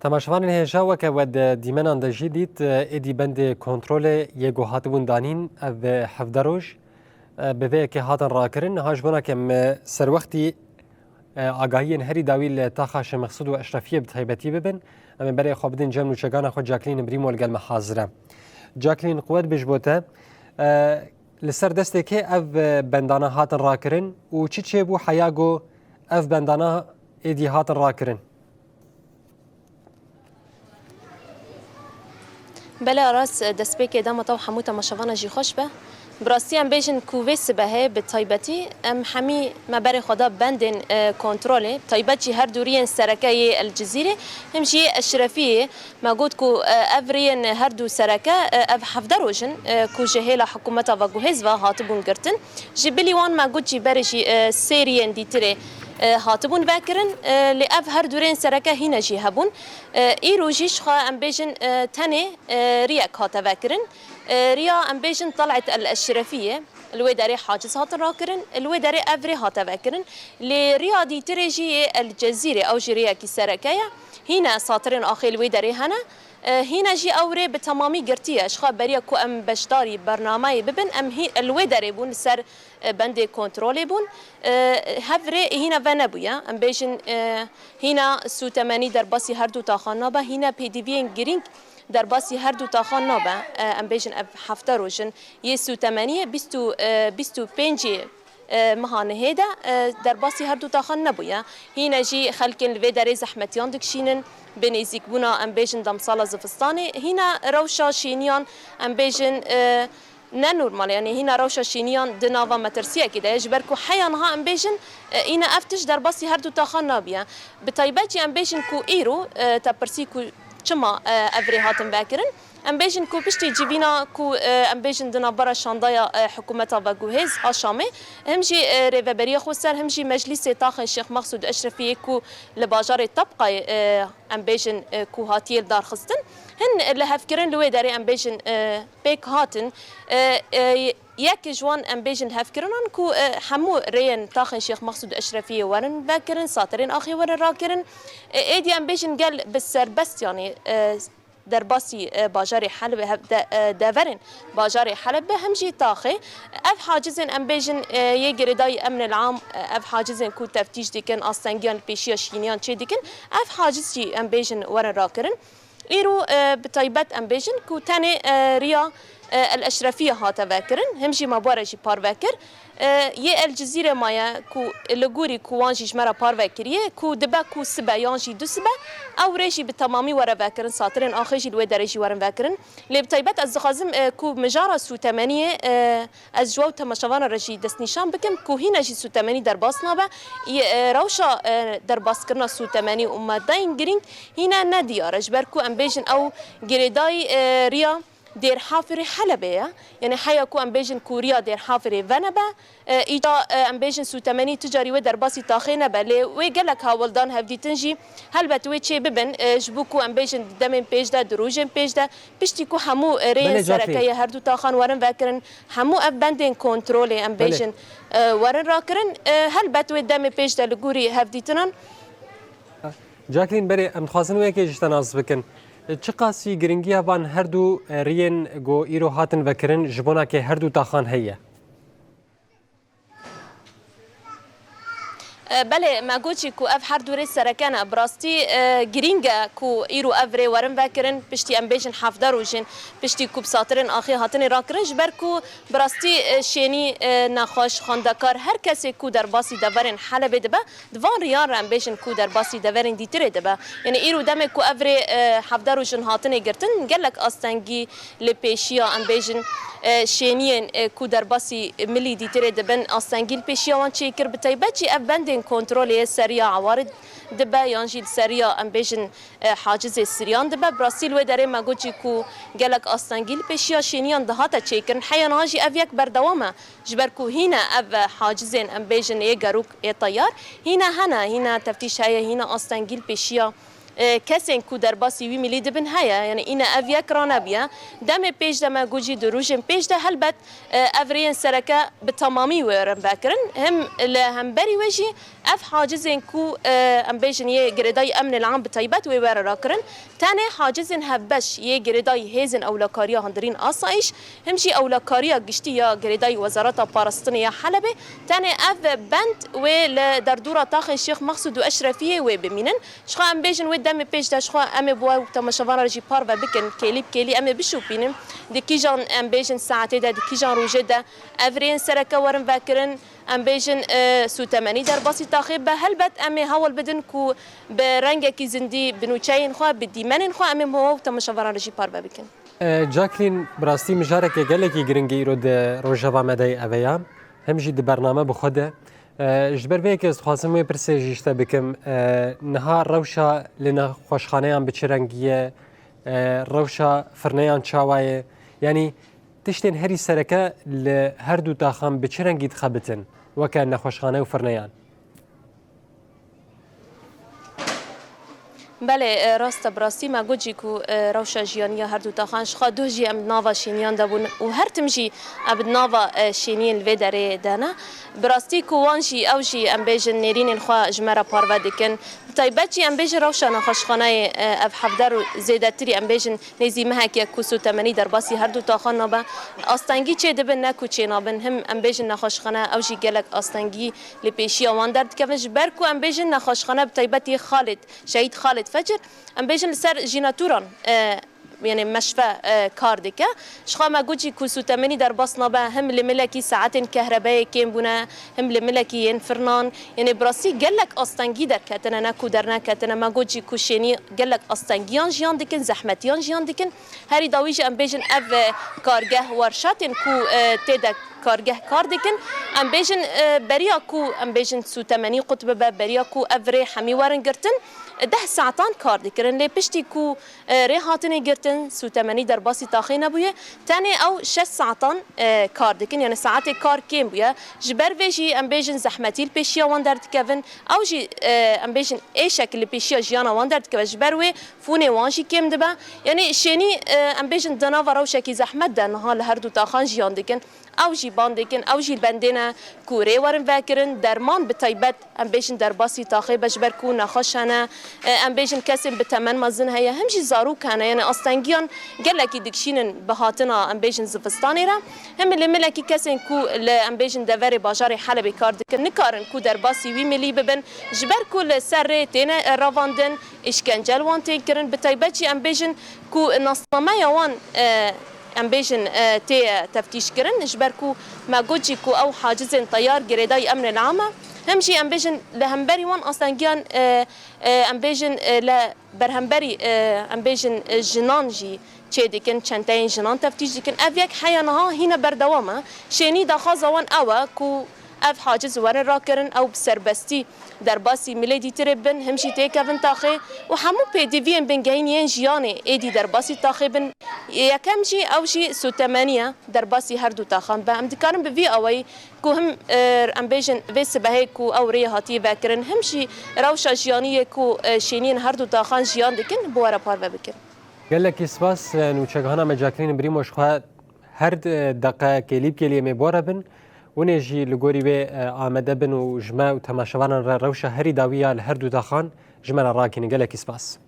تماشاوان هێژاوە کە وەد دیمەنان دەژی دیت ئێدی بەندێ کۆنترۆلێ یەگۆ هاتبوون دانین ئەڤ هەفدە ڕۆژ بەvەیەکێ هاتن ڕاکردن هاژبوونەکەم سەروەختی ئاگاهیên herî dawî li taxa Şemexsud û Eşrefiyê bi taybetî bibin em ê berê xwe bidin cem û çegana xwe Jacqueline Brîmo li gel me hazir e. Jacqueline qwet bij bo te li ser destekê ev bendana hatin rakirin û çi çêbû heya got ev bendana êdî hatin rakirin. بله راست دەستپێک دامەتە و هەموو تەماشەوانە ژی خۆش بە براستی ئەم بێژن کوێ سبەهەیە bi taybetî em hemî me berê xwe da bendên kontrolê taybet jî her dûriyên serekeyê El Cezîrê him jî Eşrefiyê me got ku ev rêyên her dû sereke ev hevde rojin ku ji hêla hikûmeta ve guhêz ve hatibûn girtin ji bilî wan me got jî berê jî sêriyên dîtirê هاتبون vekirin li ev her dûrên sereke hîne jî hebûn îro jî ji xwe em bêjin tenê riyek hate vekirin riya em bêjin Talat El Eşrefiyê li wê derê haciz hatin rakirin li wê derê ev rê hate vekirin lê riya dîtirê jî El Cezîrê ew jî rêyekî sereke ye hîne satirên axê li wê derê hene هینه جی اوره به تمامی گرتیه اشخا بریه کو ام بشداری برنامه ببین ام الوی داره بون سر بند کنترلی بون هفره هینه و نبویه ام بیشن هینه سوتمانی در باسی هر دو تاخان نابه هینه پیدیوین گرینگ در باسی هر دو تاخان نابه ام بیشن هفته روشن یه سوتمانی 25 مهانه هیده در باسی هر دو تاخان نبویه هینه جی خلکن الوی داره زحمتیان دکشینن بنیزیک بونا ام بیژن دمسال زفستانی هینا روشا شینیان ام بیژن نه نورمال یعنی هینا روشا شینیان دناوا مترسیه که ده جبر کو حیانها ام بیژن اینا افتش در باسی هر دو تاخان نابیه به تایبتی ام بیژن کو ایرو تپرسی کو چما افری هاتم بکرن ام بیژن کو پشتی جیبینا کو ام بیژن دنا برا شاندایا حکومتا و گوهز آشامه همجی ریوبری خوسر همجی مجلس طاق الشيخ مقصود اشرفی کو لباجار طبقه ام بیژن کو هاتیل دار خستن هن اللي هفكرن لوي داري ام بیژن بیک هاتن یک جوان ام بیژن هفكرن کو همو رين طاق الشيخ مقصود اشرفی ورن بكرن ساترين اخي ورن راكرن ايدي ام بیژن قال بالسر بس يعني در باسی باجار حلب داورن باجار حلب همجی تاخی اف حاجزن ام بیژن یه گردای امن العام اف حاجزن کو تفتیش دیکن آستانگیان پیشیا شینیان چه دیکن اف حاجز جی ام بیژن ورن راکرن ایرو بتایبت ام بیژن کو تنه ریا الاشرفیه هات وکرن همجی مباره جی پار وکر یه الجزیره مایا کو لگوری کوانجی جمرا پار وکریه کو دبا کو سبا یانجی دو سبا او ریجی به تمامی وره وکرن ساترین آخرجی لوی درجی ورن وکرن لی بتایبت از خازم کو مجارا سوتمنیه از جو تماشاوان رجی دست نشان بکم کو هینا جی سوتمنی در باس نابه روشا در باس کرنا سوتمنی اومدین گرینگ هینا ندیار جبر کو ام بیژن او گریدای ریا دير حافري حلبة يعني حيا كو ام بيجن كوريا دير حافري فنبا ايجا ام بيجن سو 80 تجاري ودر باسي تاخينا بالي وي قالك هاولدان هفدي تنجي هلبت وي تشي ببن جبوكو ام بيجن دمن بيج دا دروجن بيج دا بيشتي كو حمو ري سركيه هردو تاخان ورن فاكرن حمو اف بندين كنترولي ام بيجن ورن راكرن هلبت وي دمن بيج دا لغوري هفدي تنن جاكلين بري ام خازن ويكي جتناز بكن چه قاسی گرنگی هفان هر دو رین گو ایرو هاتن وکرن جبونا که هر دو تاخان هیه بله ما گوچی کو اف هر دوره سرکانه براستی گرینگا کو ایرو افری ورن وکرن پشتی ام بیژن حفده روجن پشتی کو بساترن آخی هاتن راکرن جبر کو براستی شینی نخوش خواندکار هر کسی کو در باسی دورن حلب دبا دوان ریان ام بیژن کو در باسی دورن دیتره دبا یعنی ایرو دم کو افری حفده روجن هاتن گرتن گلک آستانگی لپیشیا ام بیژن شینین کو در باسی ملی دیتره دبن آستانگی لپیشیا وان چیکر بتایبچی اف بند بيجن كنترول سريع عوارض دبا يانجي سريع ام بيجن حاجز السريان دبا براسيل وداري ما جوجي كو جالك استنجيل بيشيا شينيان دهاتا تشيكن حيا ناجي افيك بردوامه جبركو هنا اف حاجزين ام بيجن يجاروك طيار هنا تفتيش هيا هنا استنجيل بيشيا کسین کو در باسی وی ملی دبن هیا یعنی این اویا کرانه بیا دم پیش دم گوجی دروژن پیش ده هلبت افرین سرکه به تمامی ورم بکرن هم بری وجی اف حاجزین کو ام بیجن یه گردای امن العام بطیبت و ور راکرن تانه حاجزین هبش یه گردای هزن اولکاریا هندرین آسایش همشی اولکاریا گشتی یا گردای وزارت پاراستانی یا حلبه تانه اف بند و در دورا تاخ الشيخ مقصود و اشرفیه و بمینن شخا ام بیجن و دم پیش داش خو ام بوا و تماشاوان رجی پار و بکن کلی ام بشوپینم دکی جان ام بیجن ساعته ده دکی جان روجه ده افرین سرکه ورم بکرن ام بیجن سوتمنی در باسی تاخیب به هلبت ام هول بدن کو به رنگ کی زندی بنوچین خو بدیمن خو ام هو و تماشاوان رجی پار و بکن جاکلین براستی مجارک گلکی گرنگی رو ده روجوا مدای اویا همجی ده برنامه بخوده جبر ویک از خواستم پرسه جیشته بکم نها روشا لنا خوشخانه هم بچرنگیه روشا فرنه هم چاوایه یعنی تشتین هری سرکه لهر دو تاخم بچرنگی تخبتن وکه نخوشخانه و فرنه هم بله راست براستی ما گوجی کو روشا جیانیا هر دو تاخانش خوا دو جی ام ناوا شینیان دابون و هر تمجی اب ناوا شینین و داره دانا براستی کو وانجی او جی ام بیجن نرین خوا جمره پارو دکن طيباتي ام بيجن روشا نخشخانه اف حفدر زيدتري ام بيجن نزيمه هكي كوسو 80 درباسي هر دو تاخان نابا استنگي چه دبن نکو چه نابن هم ام بيجن نخشخانه او جي گلك استنگي لپیشی وان درد كفش بركو ام بيجن نخشخانه بطيباتي خالد شهيد خالد فجر ام بيجن لسر جيناتوران يعني مشفى كاردكا شخا ما جوجي كوسو 80 در بصنبه هم لملكي ساعات كهربائيه كين بنا هم لملكي ينفرنان يعني براسي قالك استنجي در كاتنا ناكو درنا كاتنا ما جوجي كوشيني قالك استنجيان جيان دكن زحمتيان جيان دكن هاري داويج ام بيجن اف كارجه ورشاتن كو تيدا كارجه كاردكن ام بيجن بريا كو ام بيجن سو 80 قطبه بريا كو افري حمي ورن قرتن 10 ساعتان کار دکرن لی پشتی کو ری هاتنی گرتن سو 80 در باسی تاخی نبویه تانی او 6 ساعتان کار دکن یعنی ساعت کار کم بویه جبر ویجی ام بیجن زحمتی الپیشیا وان درد کفن او جی ام بیجن ای شکل الپیشیا جیانا وان درد کفن جبر وی فونی وانجی کم دبا یعنی شینی ام بیجن دنا و روشکی زحمت دنها لهر دو تاخان جیان دکن او جی باندکن او جی بندنا کوری ورن وکرن درمان بتایبت ام بیجن در باسی تاخی بجبر کو نخشنه ام بیجن کسی به تمن مزن هیا همچی زارو کنه یعنی استنگیان گلکی دکشینن بهاتنا ام بیجن زفستانی را هم لملکی کسی کو ام بیجن دوری بازار حلب کار دکن نکارن کو در باسی وی ملی ببن جبر کو سر تین رواندن اشکنجل وان تین کرن بتایبتی ام بیجن کو نصنامه یوان ام بیجن تی تفتیش کرن جبر کو ما گوجی کو او حاجزن طیار گریدای امن العامه همشي ام بيجن لهمبري وان استنجان ام بيجن ل برهمبري ام بيجن جنانجي چه دیکن چندتاین جنان تفتیش دیکن اف یک حیانها هینا بردوامه شینی داخازه وان اوه کو اف حاجز ورن را کرن او بسربستی در باسی ملیدی تربن همشی تیکفن تاخی و همو پیدیوین بنگهین ین جیانه ایدی در باسی تاخی بن یکم جی او جی سو 8 در باسی هر دو تاخان با ام دکارن بوی اوی کو هم ام بیجن ویس بهی کو او ری هاتی وکرن همشی روشا جیانی کو شینین هر دو تاخان جیان دکن بوارا پار بکن قال لك اسباس نوچگانا مجاکلین بریموش خواهد هر دقیقه کلیب کلیه میباره بن ونجي لغوري بي آمده بن و جمع و تماشوان روشة هري داوية لهر دو داخان جمع راكين قالك اسباس